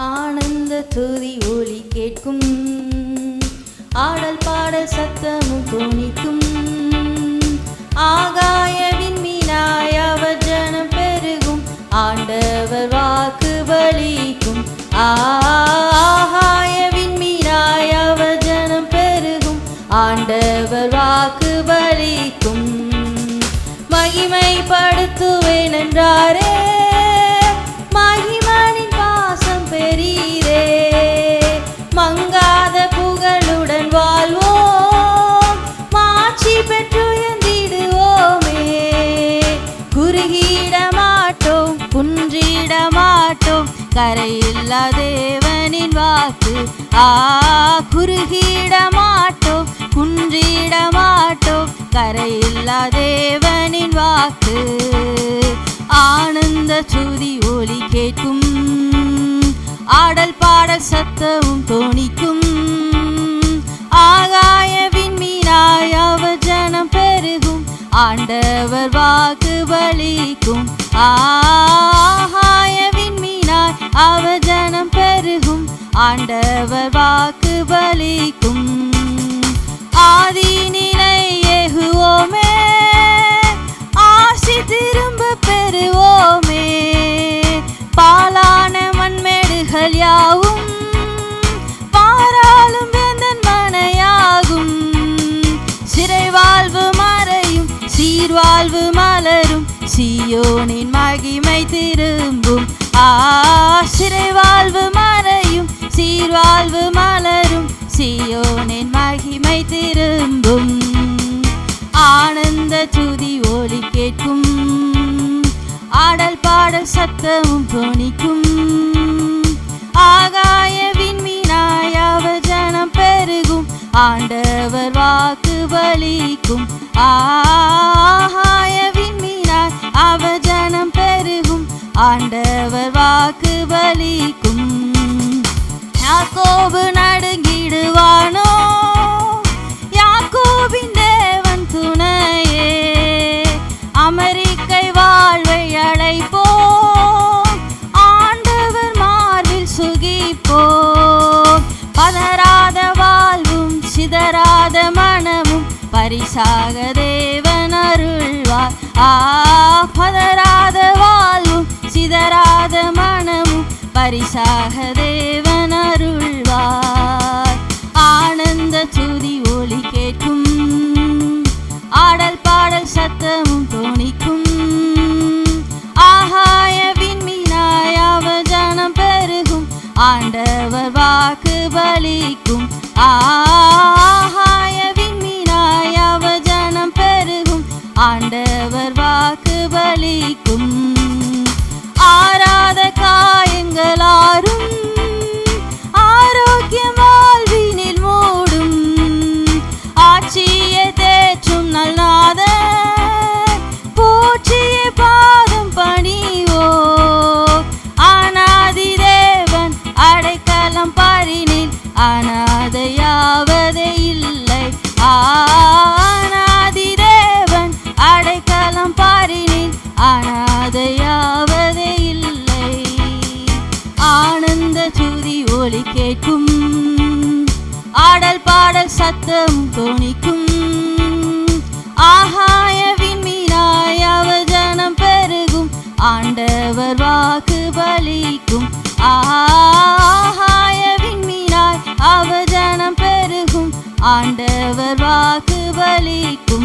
ஆனந்த துதி ஒலி கேட்கும், ஆடல் பாடல் சத்தமும் தொனிக்கும். ஆகாய விண்மீனாய் அவர் ஜனம் பெருகும், ஆண்டவர் வாக்கு பலிக்கும். ஆகாய விண்மீனாய் அவர் ஜனம் பெருகும், ஆண்டவர் வாக்கு பலிக்கும். மகிமைப்படுத்துவேன் என்றாரே, மகிமனின் பாசம் பெரியதே. மங்காத புகழுடன் வாழ்வோம், மாட்சி பெற்று உயர்ந்திடுவோமே. குறுகிட மாட்டோம், குன்றிட மாட்டோம், கரையில்லா தேவனின் வாக்கு. குறுகிட மாட்டோம், குன்றிட மாட்டோம், கரையில்லா தேவனின் வாக்கு. ஆனந்த துதி ஒலி கேட்கும், ஆடல் பாடல் சத்தமும் தொனிக்கும். ஆகாய விண்மீனாய் அவர் ஜனம் பெருகும், ஆண்டவர் வாக்கு பலிக்கும். ஆகாய விண்மீனாய் அவர் ஜனம் பெருகும், ஆண்டவர் வாக்கு பலிக்கும். ஆதி நிலை ஏகுவோமே, ஆசி திரும்ப பெறுவோமே. பாலான மண்மேடுகள் யாவும் பாராளும் வேந்தன் மனையாகும். சிறைவாழ்வு மறையும், சீர்வாழ்வு மலரும், சீயோனின் மகிமை திரும்பும். சிறைவாழ்வு மறையும், சீர்வாழ்வு மலரும், சீயோனின் மகிமை திரும்பும். ஆனந்த துதி ஒலி கேட்கும், ஆடல் பாடல் சத்தமும் தொனிக்கும். ஆகாய விண்மீனாய் அவர் ஜனம் பெருகும், ஆண்டவர் வாக்கு பலிக்கும். ஆகாய விண்மீனாய் அவர் ஜனம் பெருகும், ஆண்டவர் வாக்கு பலிக்கும். யாக்கோபு நடுங்கிடுவானோ, யாக்கோபின் தேவன் துணையே. அமெரிக்கை வாழ்வை அழைப்போம், ஆண்டவர் மார்பில் சுகிப்போம். பதறாத வாழ்வும் சிதறாத மனமும் பரிசாக தேவன் அருள்வார். பதறாத வாழ்வும் சிதறாத மனமும் பரிசாக தேவன் அருள்வார். ஆனந்த துதி ஒலி கேட்கும், ஆடல் பாடல் சத்தமும் தொனிக்கும். ஆகாய விண்மீனாய் அவர் ஜனம் பெருகும், ஆண்டவர் வாக்கு பலிக்கும். ஆகாய விண்மீனாய் அவர் ஜனம் பெருகும், ஆண்டவர் வாக்கு பலிக்கும். ஆறாத காயங்களாரும் ஆரோக்கியம் வாழ்வினில் மூடும், ஆட்சியை தேற்றும் நல்நாத போற்றிய பாதம் பணிவோ. அநாதி தேவன் அடைக்கலம் பாரினில், அநாதையாவதே இல்லை. அநாதி தேவன் அடைக்கலம் பாரினில், அநாதையாவதே இல்லை. ஆனந்த துதி ஒலி கேட்கும், ஆடல் பாடல் சத்தம் தொனிக்கும். ஆகாய விண்மீனாய் அவர் ஜனம் பெருகும், ஆண்டவர் வாக்கு பலிக்கும். ஆகாய விண்மீனாய் அவர் ஜனம் பெருகும், ஆண்டவர் வாக்கு பலிக்கும்.